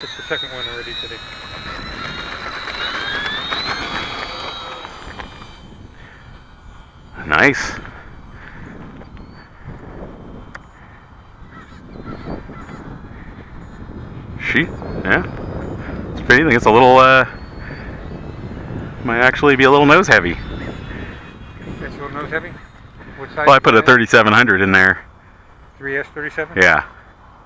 It's the second one already today. Nice. Yeah. It's pretty. I think it's a little, might actually be a little nose heavy. It's a little nose heavy? What size? Well, I put a 3700 in there. 3S37? Yeah.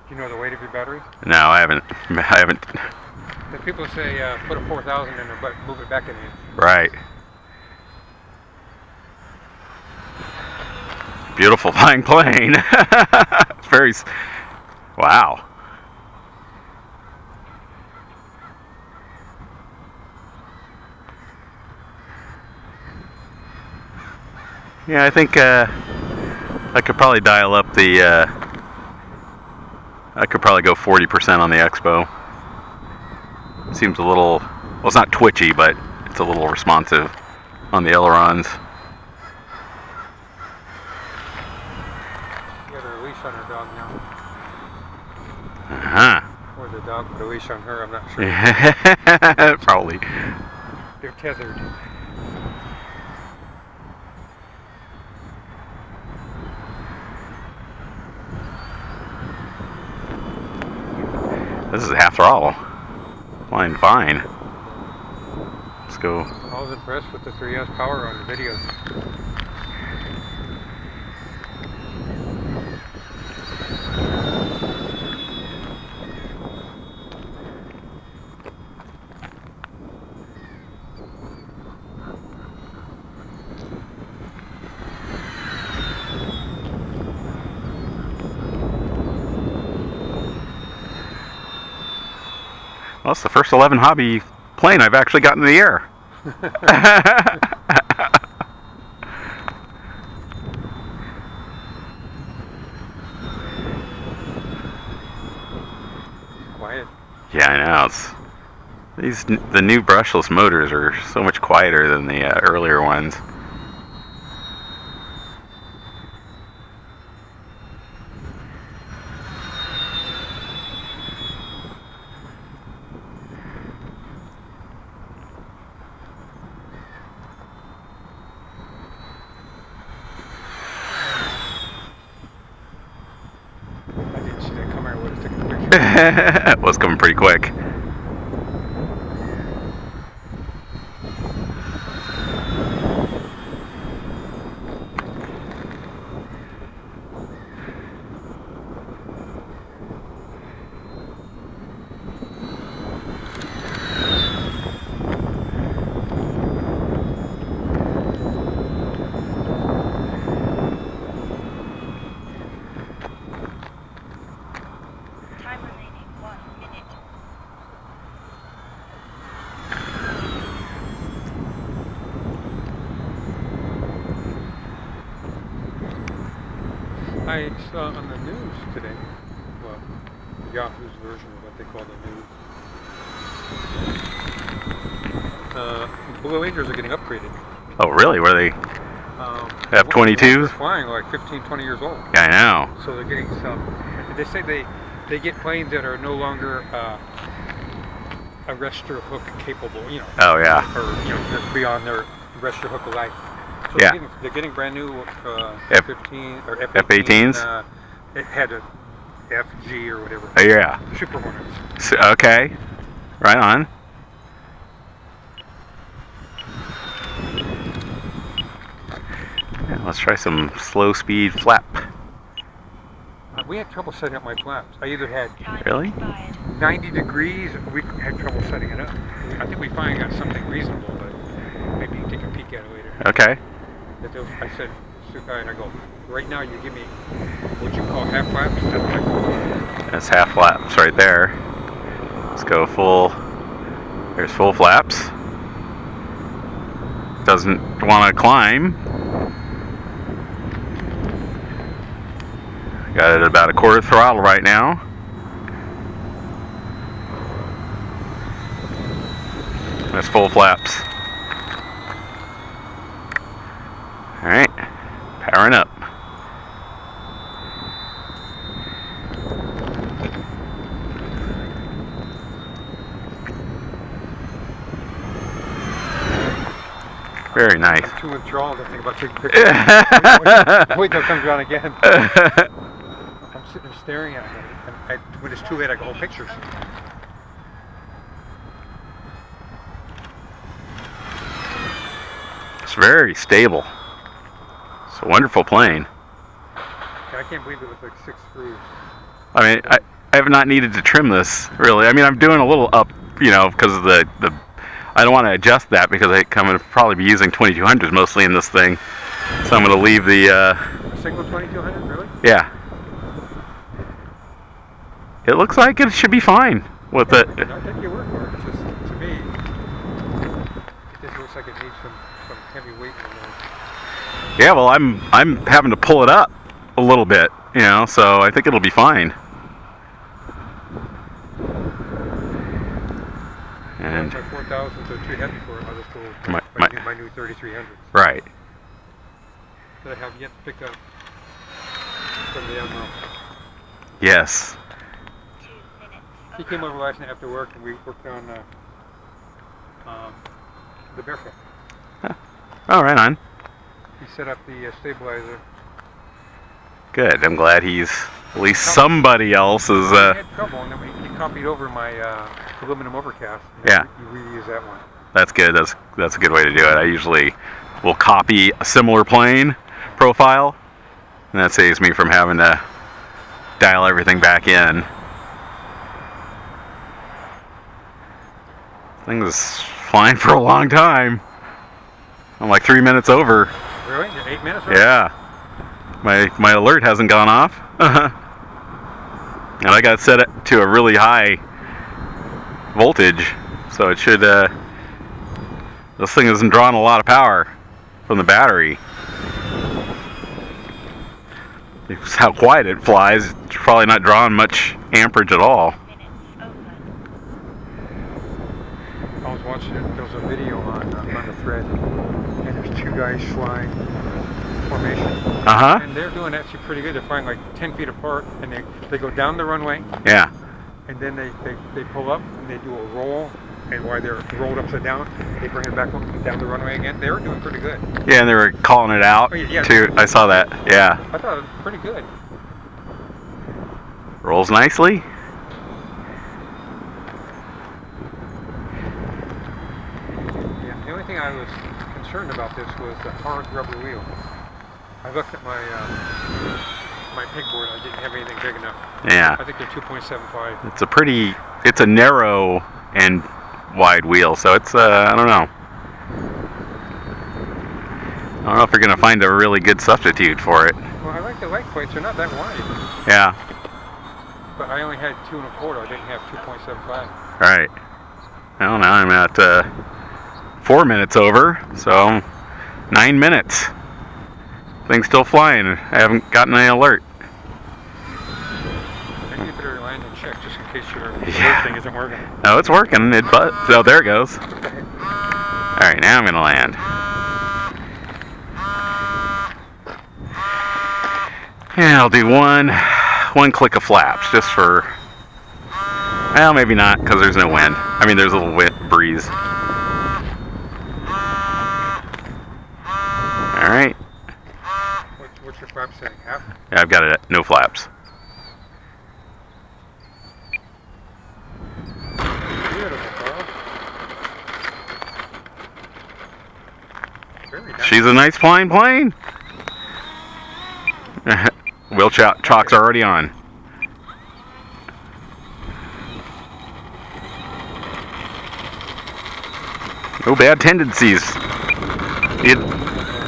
Do you know the weight of your battery? No, I haven't. The people say put a 4000 in there, but move it back in here. Right. Beautiful flying plane. It's very. Wow. Yeah, I think I could probably dial up the. I could probably go 40% on the Expo. Seems a little. Well, it's not twitchy, but it's a little responsive on the ailerons. You have a leash on her dog now. Uh-huh. Or the dog with a leash on her, I'm not sure. Probably. They're tethered. This is half throttle. Flying fine. Let's go. I was impressed with the 3S power on the video. Well, it's the first 11 hobby plane I've actually gotten in the air. Quiet. Yeah, I know. The new brushless motors are so much quieter than the earlier ones. It was coming pretty quick. I saw on the news today, well, Yahoo's version of what they call the news. Blue Angels are getting upgraded. Oh, really? Were they F-22s? Flying like 15, 20 years old. Yeah, I know. So they're getting some. They say they get planes that are no longer arrestor hook capable. You know. Oh yeah. Or they're beyond their arrestor hook life. So yeah. They're getting brand new F-15 or F-18s. It had a FG or whatever. Oh yeah. Super Hornets. So, okay. Right on. Yeah, let's try some slow speed flap. We had trouble setting up my flaps. I either had 90 degrees, or we had trouble setting it up. I think we finally got something reasonable, but maybe you can take a peek at it later. Okay. I said to the guy, and I go, right now you give me what you call half flaps. That's half flaps right there. Let's go full. There's full flaps. Doesn't want to climb. Got it at about a quarter throttle right now. That's full flaps. All right, powering up. Very nice. I'm too withdrawal to think about taking pictures. Wait till it comes around again. I'm sitting there staring at it, and when it's too late, I go, oh, pictures. It's very stable. It's a wonderful plane. Yeah, I can't believe it was like 6 screws. I mean, I have not needed to trim this, really. I mean, I'm doing a little up, you know, because of the I don't want to adjust that because I'm going to probably be using 2200s mostly in this thing. So I'm going to leave the... A single 2200, really? Yeah. It looks like it should be fine with it. I think your word for it. It's just, to me, it just looks like it needs some heavy weight in there. Yeah, well, I'm having to pull it up a little bit, you know, so I think it'll be fine. And my 4000s are too heavy for it. I'll just go my new 3300s. Right. That I have yet to pick up from the Admiral. Yes. He came over last night after work and we worked on the Barefoot. Huh. Oh, right on. He set up the stabilizer. Good. I'm glad he's at least somebody else is. I had trouble, and then he copied over my aluminum overcast. Yeah. You reuse that one. That's good. That's a good way to do it. I usually will copy a similar plane profile, and that saves me from having to dial everything back in. Thing was flying for a long time. I'm like 3 minutes over. Really? You're 8 minutes over? Yeah. My alert hasn't gone off. And I got set it to a really high voltage, so it should, this thing isn't drawing a lot of power from the battery. It's how quiet it flies, it's probably not drawing much amperage at all. I was watching it, there was a video on the thread, and there's 2 guys flying formation. Uh-huh. And they're doing actually pretty good. They're flying like 10 feet apart, and they go down the runway. Yeah. And then they pull up, and they do a roll, and while they're rolled upside down, they bring it back up down the runway again. They were doing pretty good. Yeah, and they were calling it out, too. I saw that, yeah. I thought it was pretty good. Rolls nicely. Yeah, the only thing I was concerned about this was the hard rubber wheel. I looked at my pegboard. I didn't have anything big enough. Yeah. I think they're 2.75. It's a narrow and wide wheel, so it's, I don't know. I don't know if you're going to find a really good substitute for it. Well, I like the light plates. They're not that wide. Yeah. But I only had 2 1/4. I didn't have 2.75. Right. Well, now I'm at 4 minutes over, so 9 minutes. Thing's still flying. I haven't gotten any alert. Maybe you better land and check just in case your alert thing isn't working. No, it's working. Oh, there it goes. Alright, now I'm going to land. And I'll do one click of flaps just for... Well, maybe not, because there's no wind. I mean, there's a little breeze. Alright. What's your flap setting? Half? Yeah, I've got it at no flaps. Beautiful, Carl. Very nice. She's a nice flying plane. Wheel chocks are already on. No bad tendencies.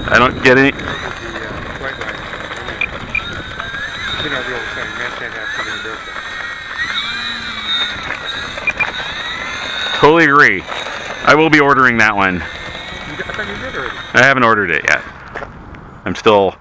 I don't get any. Totally agree. I will be ordering that one. I thought you did already. I haven't ordered it yet. I'm still